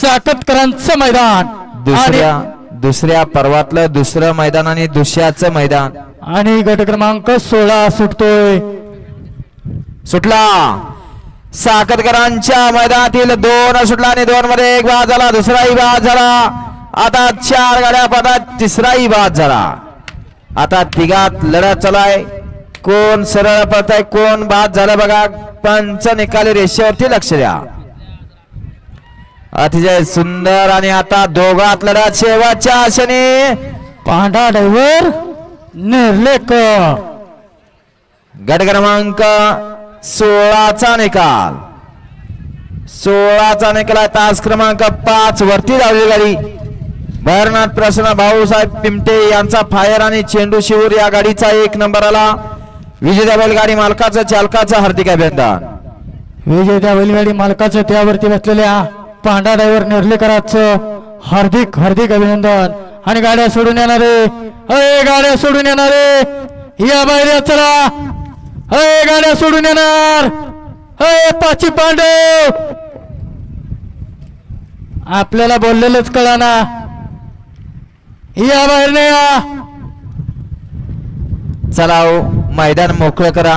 साकतकरांचं मैदान दुसऱ्या पर्वातलं दुसरं मैदान आणि दुसऱ्याचं मैदान आणि गट क्रमांक 16 सुटतोय. सुटला साकतकरांच्या मैदानातील 2 सुटला आणि 2 मध्ये 1 बाद झाला, दुसराही बाद झाला. आता 4 गाड्या पडतात, तिसराही बाद झाला. आता तिघात लढत चालू कोण सरळ पडताय कोण बाद झालं बघा. पंच निकाली रेषेवरती लक्ष द्या. अतिशय सुंदर आणि आता दोघात लढत शेवटच्या आशेने. पांढरा ड्रायव्हर निर्लेकर. गट क्रमांक 16चा निकाल. 16चा निकाल आहे. तास क्रमांक 5 वरती धावलेली गाडी भैरनाथ प्रसन्न भाऊसाहेब पिमटे यांचा फायर आणि चेंडू शिवूर या गाडीचा 1 नंबर आला. विजेत्या बैलगाडी मालकाचं चालकाचं हार्दिक अभिनंदन. विजेत्या बैलगाडी मालकाचं त्यावरती बसलेल्या पांढरा ड्रायव्हर निर्लेकरांचं हार्दिक हार्दिक अभिनंदन. आणि गाड्या सोडून येणारे गाड्या सोडून येणारे या बाहेर चला. गाड्या सोडून येणार पाची पांडव. आपल्याला बोललेलंच कळाना. या बाहेर नाही. चला मैदान मोकळं करा.